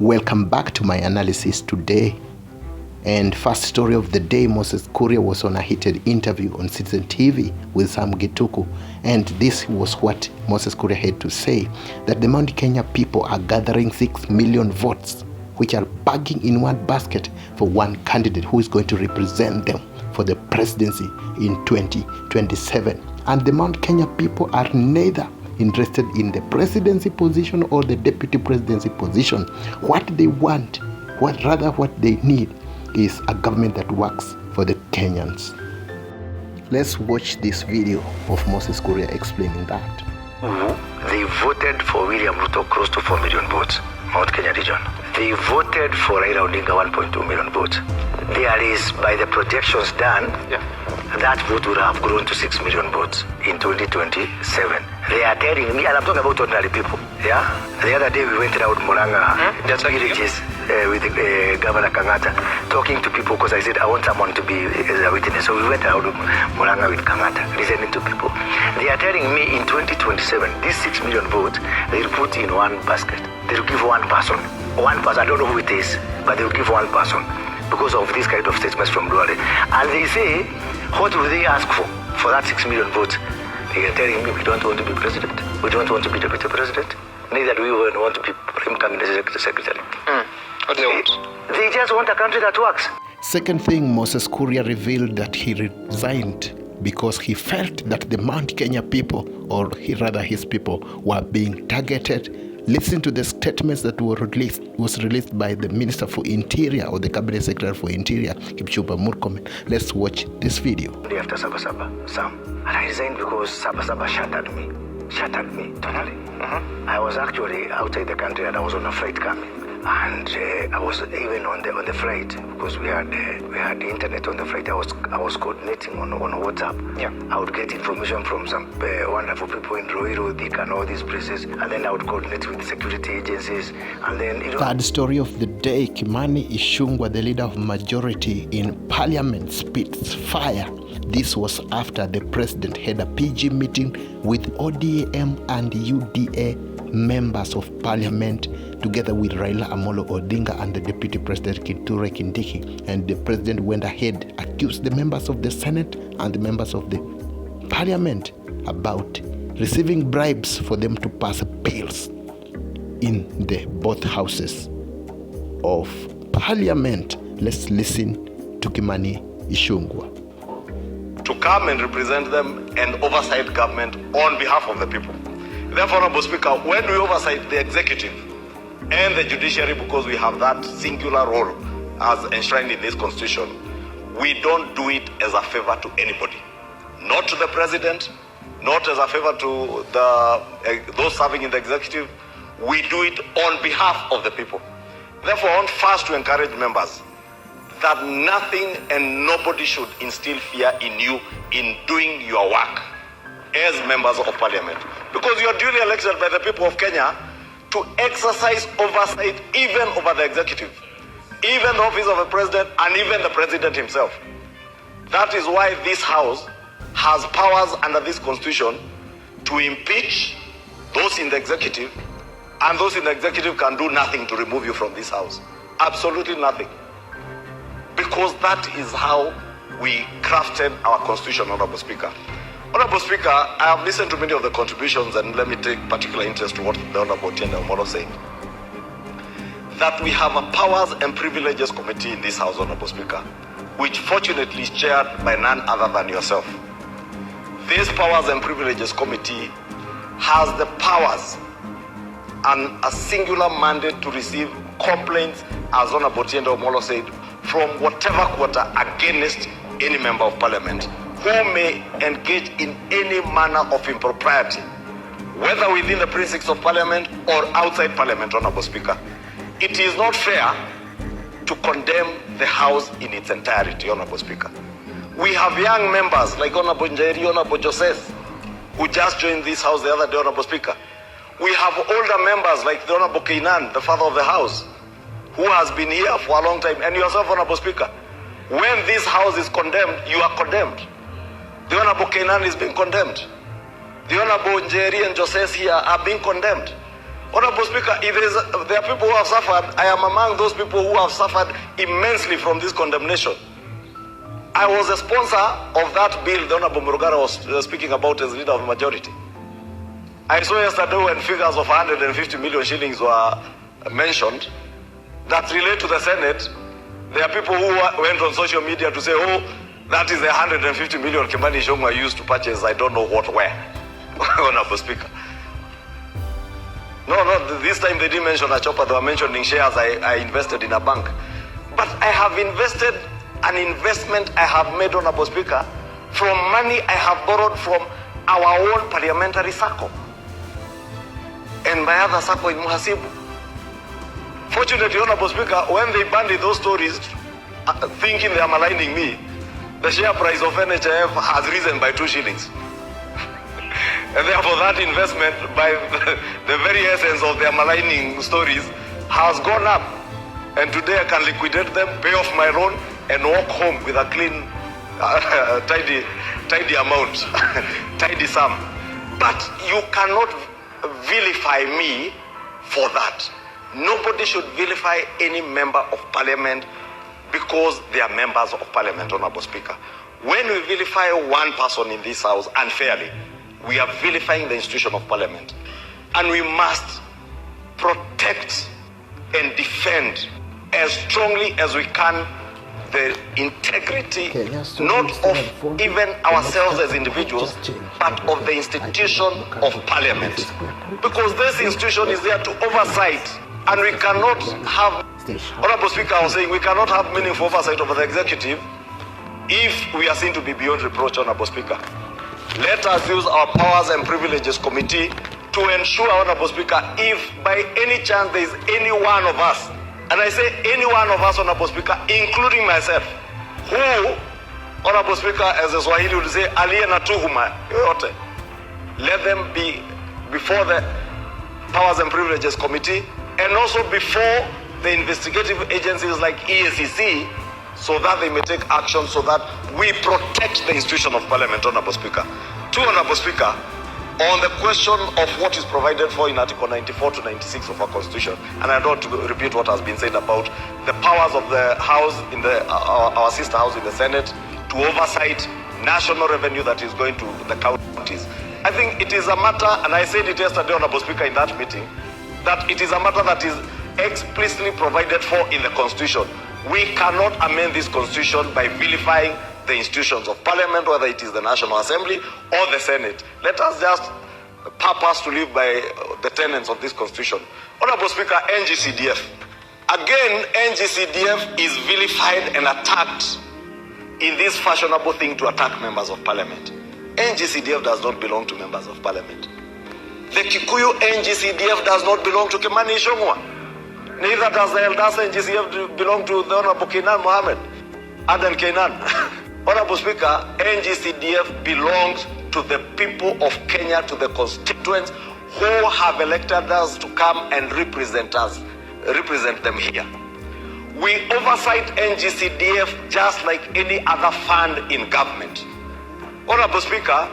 Welcome back to my analysis today. And first story of the day, Moses Kuria was on a heated interview on Citizen TV with Sam Gituku. And this was what Moses Kuria had to say, that the Mount Kenya people are gathering 6 million votes, which are bagging in one basket for one candidate who is going to represent them for the presidency in 2027. And the Mount Kenya people are neither interested in the presidency position or the deputy presidency position. What they want, what they need is a government that works for the Kenyans. Let's watch this video of Moses Kuria explaining that. They voted for William Ruto close to 4 million votes, Mount Kenya region. They voted for railaodinga 1.2 million votes. There is, by the projections done, that vote would have grown to 6 million votes in 2027. They are telling me, and I'm talking about ordinary people, The other day we went around Muranga, villages with Governor Kangata, talking to people because I said I want someone to be a witness. So we went around Muranga with Kangata, listening to people. They are telling me in 2027, these 6 million votes, they'll put in one basket. They'll give one person. One person, I don't know who it is, but they'll give one person because of this kind of statements from Duale. And they say, what will they ask for that 6 million votes? They are telling me we don't want to be president. We don't want to be deputy president. Neither do we want to be prime cabinet secretary. What do they want? They just want a country that works. Second thing, Moses Kuria revealed that he resigned because he felt that the Mount Kenya people, or rather his people, were being targeted. Listen to the statements that was released by the Minister for Interior, or the Cabinet Secretary for Interior, Kipchumba Murkomen. Let's watch this video. After Sabasaba, Sam, and I resigned because Sabasaba shattered me totally. I was actually outside the country and I was on a flight coming. And I was even on the flight because we had the internet on the flight. I was coordinating on WhatsApp. I would get information from some wonderful people in Ruiru, Thika, and all these places, and then I would coordinate with security agencies. And then Third story of the day: Kimani Ichungwa, the leader of majority in Parliament, spits fire. This was after the president had a PG meeting with ODM and UDA members of Parliament, together with railaodinga and the Deputy President Kithure Kindiki. And the president went ahead, accused the members of the Senate and the members of the Parliament about receiving bribes for them to pass bills in the both houses of Parliament. Let's listen to Kimani Ichungwa. To come and represent them and oversight government on behalf of the people. Therefore, Honorable Speaker, when we oversight the executive and the judiciary, because we have that singular role as enshrined in this constitution, we don't do it as a favor to anybody. Not to the president, not as a favor to those serving in the executive. We do it on behalf of the people. Therefore, I want first to encourage members that nothing and nobody should instill fear in you in doing your work as members of Parliament. Because you are duly elected by the people of Kenya to exercise oversight even over the executive, even the office of the president, and even the president himself. That is why this house has powers under this constitution to impeach those in the executive, and those in the executive can do nothing to remove you from this house. Absolutely nothing. Because that is how we crafted our constitution, Honorable Speaker. Honorable Speaker, I have listened to many of the contributions, and let me take particular interest to what the Honorable Tienda Omolo said. That we have a Powers and Privileges Committee in this House, Honorable Speaker, which fortunately is chaired by none other than yourself. This Powers and Privileges Committee has the powers and a singular mandate to receive complaints, as Honorable Tienda Omolo said, from whatever quarter against any member of Parliament who may engage in any manner of impropriety, whether within the precincts of Parliament or outside Parliament, Honorable Speaker. It is not fair to condemn the House in its entirety, Honorable Speaker. We have young members like Honorable Njeri, Honorable Joseph, who just joined this House the other day, Honorable Speaker. We have older members like the Honorable Kenan, the father of the House, who has been here for a long time, and yourself, Honorable Speaker. When this House is condemned, you are condemned. The Honorable Kenan is being condemned. The Honorable Njeri and Joseph here are being condemned. Honorable Speaker, there are people who have suffered. I am among those people who have suffered immensely from this condemnation. I was a sponsor of that bill the Honorable Murugara was speaking about as leader of the majority. I saw yesterday when figures of 150 million shillings were mentioned that relate to the Senate. There are people who went on social media to say, oh, that is the 150 million Kimani Ichungwa used to purchase I don't know what where. Honorable Speaker. No, this time they didn't mention a chopper, they were mentioning shares I invested in a bank. But I have invested an investment I have made, Honorable Speaker, from money I have borrowed from our own parliamentary circle and my other circle in Muhasibu. Fortunately, Honorable Speaker, when they banded those stories, thinking they are maligning me, the share price of NHIF has risen by 2 shillings. And therefore that investment, by the very essence of their maligning stories, has gone up. And today I can liquidate them, pay off my loan, and walk home with a clean, tidy amount, tidy sum. But you cannot vilify me for that. Nobody should vilify any member of parliament because they are members of parliament, Honorable Speaker. When we vilify one person in this house unfairly, we are vilifying the institution of parliament. And we must protect and defend as strongly as we can the integrity, not of even ourselves as individuals, but of the institution of parliament. Because this institution is there to oversight, and we cannot have, Honorable Speaker, I was saying, we cannot have meaningful oversight over the executive if we are seen to be beyond reproach, Honorable Speaker. Let us use our powers and privileges committee to ensure, Honorable Speaker, if by any chance there is any one of us, and I say any one of us, Honorable Speaker, including myself, who, Honorable Speaker, as the Swahili would say, aliye na tuhuma yoyote, let them be before the powers and privileges committee and also before the investigative agencies like EACC, so that they may take action so that we protect the institution of parliament, Honorable Speaker. Two, Honorable Speaker, on the question of what is provided for in Article 94 to 96 of our Constitution, and I don't want to repeat what has been said about the powers of the House, in our sister House in the Senate, to oversight national revenue that is going to the counties. I think it is a matter, and I said it yesterday, Honorable Speaker, in that meeting, that it is a matter that is explicitly provided for in the Constitution. We cannot amend this Constitution by vilifying the institutions of parliament, whether it is the National Assembly or the Senate. Let us just purpose to live by the tenets of this Constitution. Honorable Speaker, NGCDF. Again, NGCDF is vilified and attacked in this fashionable thing to attack members of parliament. NGCDF does not belong to members of parliament. The Kikuyu NGCDF does not belong to Kimani Ichungwa. Neither does the Elders NGCDF belong to the Honorable Kenan Mohammed, Aden Kenan. Honorable Speaker, NGCDF belongs to the people of Kenya, to the constituents who have elected us to come and represent them here. We oversight NGCDF just like any other fund in government. Honorable Speaker,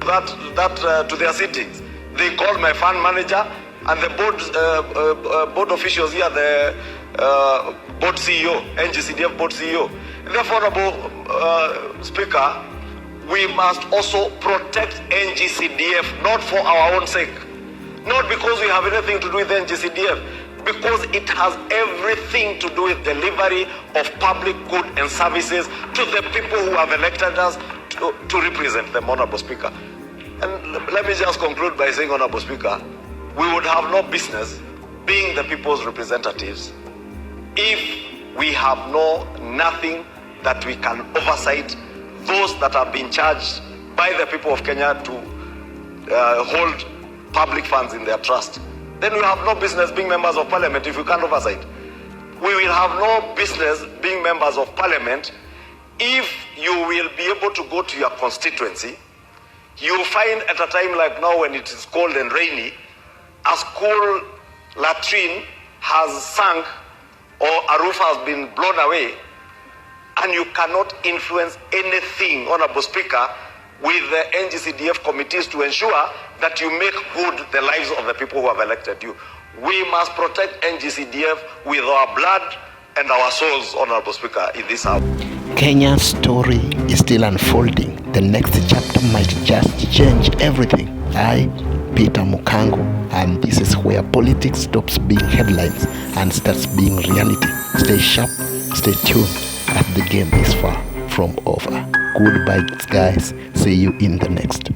that to their sittings, they called my fund manager and the board officials here, the board CEO, NGCDF board CEO. Therefore, Honorable Speaker, we must also protect NGCDF, not for our own sake, not because we have anything to do with NGCDF, because it has everything to do with delivery of public good and services to the people who have elected us to represent them, Honorable Speaker. And let me just conclude by saying, Honorable Speaker, we would have no business being the people's representatives if we have nothing that we can oversight those that have been charged by the people of Kenya to hold public funds in their trust. Then we have no business being members of parliament if we can't oversight. We will have no business being members of parliament if you will be able to go to your constituency. You will find at a time like now when it is cold and rainy, a school latrine has sunk or a roof has been blown away, and you cannot influence anything, Honorable Speaker, with the NGCDF committees to ensure that you make good the lives of the people who have elected you. We must protect NGCDF with our blood and our souls, Honorable Speaker, in this house. Kenya's story is still unfolding. The next chapter might just change everything. I, Peter Mukangu, and this is where politics stops being headlines and starts being reality. Stay sharp, stay tuned, as the game is far from over. Goodbye, guys. See you in the next.